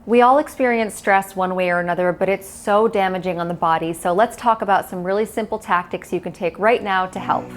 We all experience stress one way or another, but it's so damaging on the body. So let's talk about some really simple tactics you can take right now to help.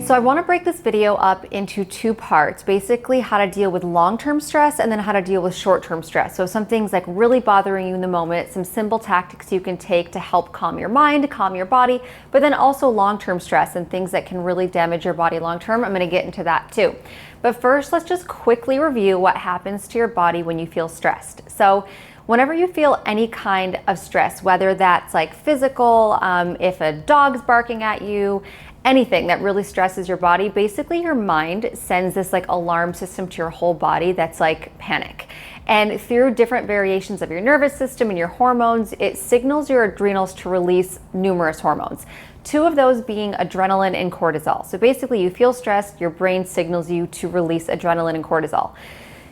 So I want to break this video up into two parts, basically how to deal with long-term stress and then how to deal with short-term stress. So some things like really bothering you in the moment, some simple tactics you can take to help calm your mind, calm your body, but then also long-term stress and things that can really damage your body long-term. I'm going to get into that too. But first, let's just quickly review what happens to your body when you feel stressed. So whenever you feel any kind of stress, whether that's like physical, if a dog's barking at you, anything that really stresses your body, basically your mind sends this like alarm system to your whole body that's like panic. And through different variations of your nervous system and your hormones, it signals your adrenals to release numerous hormones. Two of those being adrenaline and cortisol. So basically you feel stressed, your brain signals you to release adrenaline and cortisol.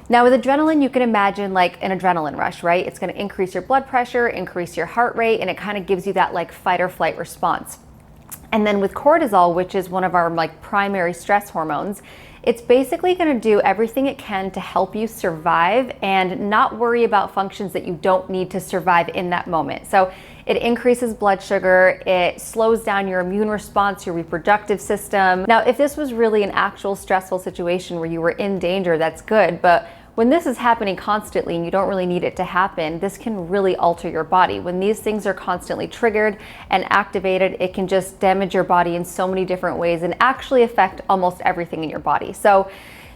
Now with adrenaline, you can imagine like an adrenaline rush, right? It's going to increase your blood pressure, increase your heart rate, and it kind of gives you that like fight or flight response. And then with cortisol, which is one of our like primary stress hormones, it's basically going to do everything it can to help you survive and not worry about functions that you don't need to survive in that moment. So it increases blood sugar, it slows down your immune response, your reproductive system. Now, if this was really an actual stressful situation where you were in danger, that's good. But when this is happening constantly and you don't really need it to happen, this can really alter your body. When these things are constantly triggered and activated, it can just damage your body in so many different ways and actually affect almost everything in your body. So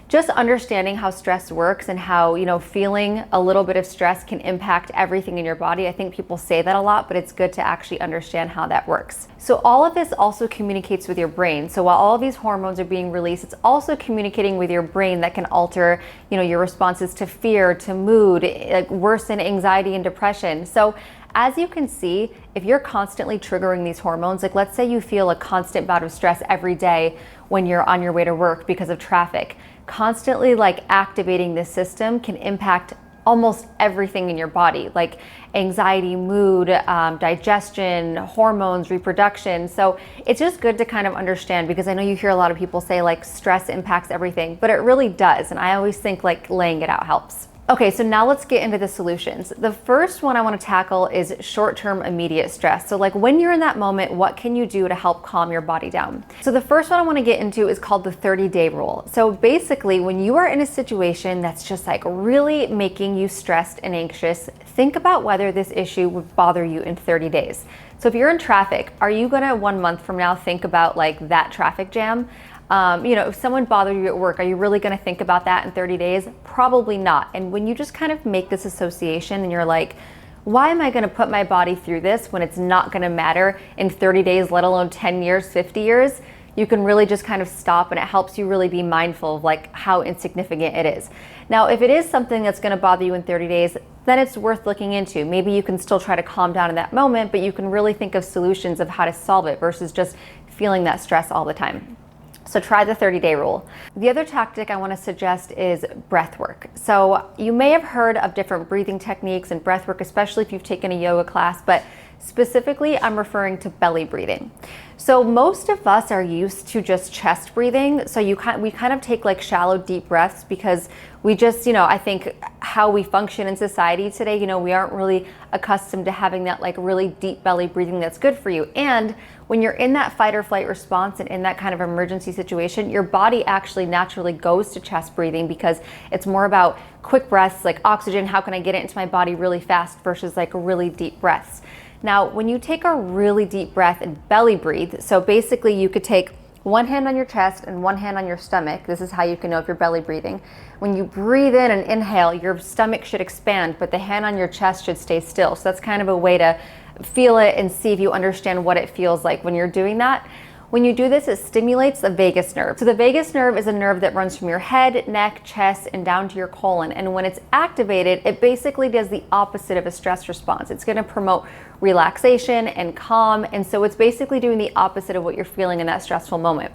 just understanding how stress works and how, feeling a little bit of stress can impact everything in your body. I think people say that a lot, but it's good to actually understand how that works. So all of this also communicates with your brain. So while all of these hormones are being released, it's also communicating with your brain that can alter, your responses to fear, to mood, worsen anxiety and depression. So as you can see, if you're constantly triggering these hormones, like let's say you feel a constant bout of stress every day when you're on your way to work because of traffic, constantly like activating this system can impact almost everything in your body, like anxiety, mood, digestion, hormones, reproduction. So it's just good to kind of understand, because I know you hear a lot of people say like stress impacts everything, but it really does. And I always think like laying it out helps. Okay, so now let's get into the solutions. The first one I want to tackle is short-term immediate stress. So like when you're in that moment, what can you do to help calm your body down? So the first one I want to get into is called the 30-day rule. So basically, when you are in a situation that's just like really making you stressed and anxious, think about whether this issue would bother you in 30 days. So if you're in traffic, are you gonna 1 month from now think about like that traffic jam? If someone bothered you at work, are you really going to think about that in 30 days? Probably not. And when you just kind of make this association and you're like, why am I going to put my body through this when it's not going to matter in 30 days, let alone 10 years, 50 years? You can really just kind of stop, and it helps you really be mindful of like how insignificant it is. Now, if it is something that's going to bother you in 30 days, then it's worth looking into. Maybe you can still try to calm down in that moment, but you can really think of solutions of how to solve it versus just feeling that stress all the time. So try the 30-day rule. The other tactic I want to suggest is breath work. So you may have heard of different breathing techniques and breath work, especially if you've taken a yoga class, but specifically I'm referring to belly breathing. So most of us are used to just chest breathing. So we kind of take like shallow, deep breaths because we just, I think how we function in society today, we aren't really accustomed to having that like really deep belly breathing that's good for you. And when you're in that fight or flight response and in that kind of emergency situation, your body actually naturally goes to chest breathing because it's more about quick breaths, like oxygen, how can I get it into my body really fast versus like really deep breaths. Now, when you take a really deep breath and belly breathe, so basically you could take one hand on your chest and one hand on your stomach. This is how you can know if you're belly breathing. When you breathe in and inhale, your stomach should expand, but the hand on your chest should stay still. So that's kind of a way to feel it and see if you understand what it feels like when you're doing that. When you do this, it stimulates the vagus nerve. So the vagus nerve is a nerve that runs from your head, neck, chest, and down to your colon. And when it's activated, it basically does the opposite of a stress response. It's gonna promote relaxation and calm. And so it's basically doing the opposite of what you're feeling in that stressful moment.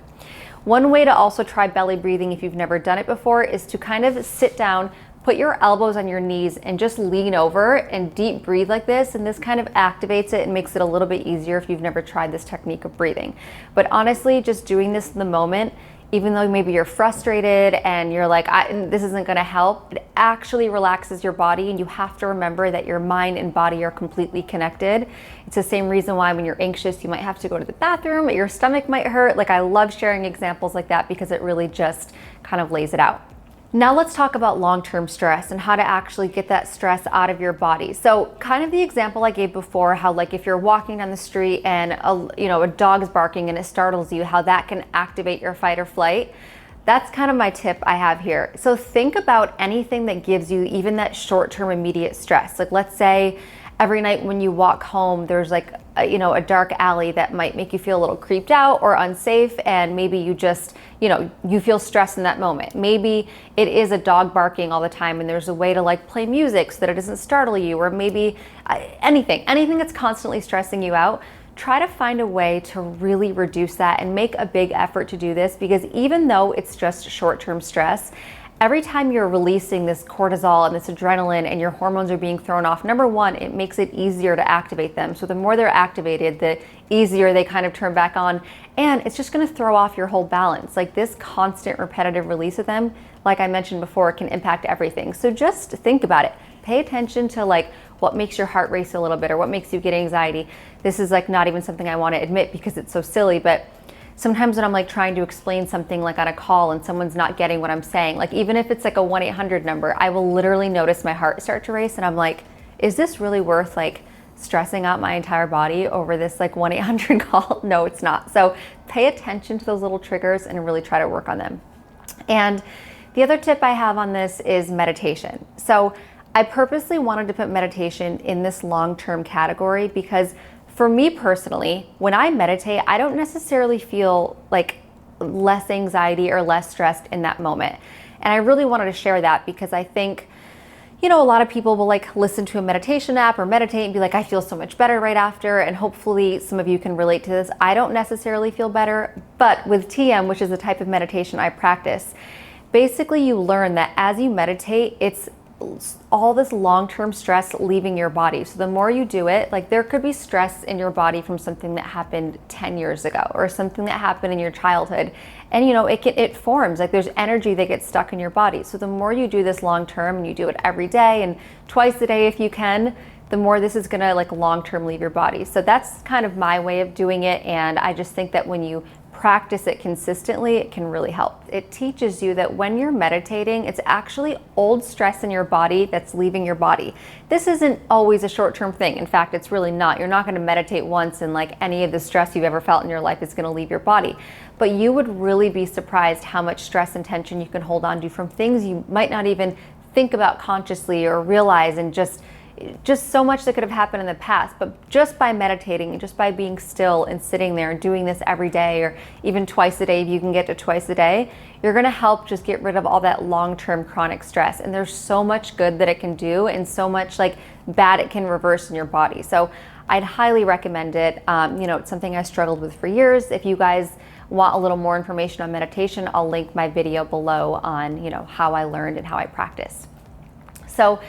One way to also try belly breathing, if you've never done it before, is to kind of sit down, put your elbows on your knees and just lean over and deep breathe like this. And this kind of activates it and makes it a little bit easier if you've never tried this technique of breathing. But honestly, just doing this in the moment, even though maybe you're frustrated and you're like, this isn't gonna help, it actually relaxes your body. And you have to remember that your mind and body are completely connected. It's the same reason why when you're anxious, you might have to go to the bathroom, your stomach might hurt. Like, I love sharing examples like that because it really just kind of lays it out. Now let's talk about long-term stress and how to actually get that stress out of your body. So kind of the example I gave before, how like if you're walking down the street and a dog's barking and it startles you, how that can activate your fight or flight. That's kind of my tip I have here. So think about anything that gives you even that short-term immediate stress. Like, let's say every night when you walk home, there's like a dark alley that might make you feel a little creeped out or unsafe, and maybe you just, you feel stressed in that moment. Maybe it is a dog barking all the time and there's a way to like play music so that it doesn't startle you, or maybe anything that's constantly stressing you out. Try to find a way to really reduce that and make a big effort to do this, because even though it's just short-term stress, every time you're releasing this cortisol and this adrenaline and your hormones are being thrown off, number one, it makes it easier to activate them. So the more they're activated, the easier they kind of turn back on. And it's just gonna throw off your whole balance. Like, this constant repetitive release of them, like I mentioned before, can impact everything. So just think about it. Pay attention to like what makes your heart race a little bit or what makes you get anxiety. This is like not even something I wanna admit because it's so silly, but sometimes when I'm like trying to explain something like on a call and someone's not getting what I'm saying, like even if it's like a 1-800 number, I will literally notice my heart start to race and I'm like, is this really worth like stressing out my entire body over this like 1-800 call? No, it's not. So pay attention to those little triggers and really try to work on them. And the other tip I have on this is meditation. So I purposely wanted to put meditation in this long-term category because for me personally, when I meditate, I don't necessarily feel like less anxiety or less stressed in that moment. And I really wanted to share that because I think, a lot of people will like listen to a meditation app or meditate and be like, I feel so much better right after. And hopefully some of you can relate to this. I don't necessarily feel better, but with TM, which is the type of meditation I practice, basically you learn that as you meditate, it's all this long-term stress leaving your body. So the more you do it, like there could be stress in your body from something that happened 10 years ago or something that happened in your childhood. And it forms, like there's energy that gets stuck in your body. So the more you do this long-term and you do it every day and twice a day if you can, the more this is gonna like long-term leave your body. So that's kind of my way of doing it. And I just think that when you practice it consistently, it can really help. It teaches you that when you're meditating, it's actually old stress in your body that's leaving your body. This isn't always a short-term thing. In fact, it's really not. You're not going to meditate once and like any of the stress you've ever felt in your life is going to leave your body. But you would really be surprised how much stress and tension you can hold on to from things you might not even think about consciously or realize, and just so much that could have happened in the past. But just by meditating and just by being still and sitting there and doing this every day, or even twice a day, if you can get to twice a day, you're gonna help just get rid of all that long-term chronic stress. And there's so much good that it can do and so much like bad it can reverse in your body. So I'd highly recommend it. It's something I struggled with for years. If you guys want a little more information on meditation, I'll link my video below on how I learned and how I practice. So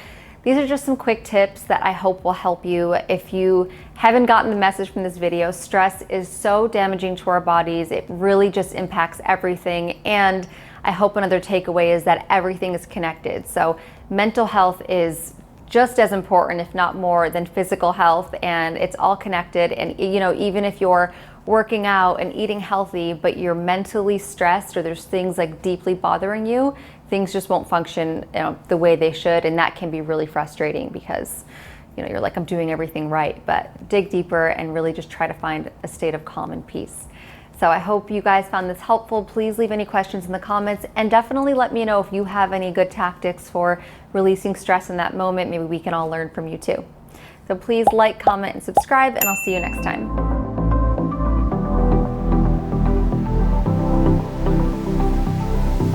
these are just some quick tips that I hope will help you. If you haven't gotten the message from this video, stress is so damaging to our bodies. It really just impacts everything. And I hope another takeaway is that everything is connected. So mental health is just as important, if not more, than physical health, and it's all connected. And even if you're working out and eating healthy, but you're mentally stressed or there's things like deeply bothering you, things just won't function the way they should. And that can be really frustrating because you're like, I'm doing everything right. But dig deeper and really just try to find a state of calm and peace. So I hope you guys found this helpful. Please leave any questions in the comments, and definitely let me know if you have any good tactics for releasing stress in that moment. Maybe we can all learn from you too. So please like, comment, and subscribe, and I'll see you next time.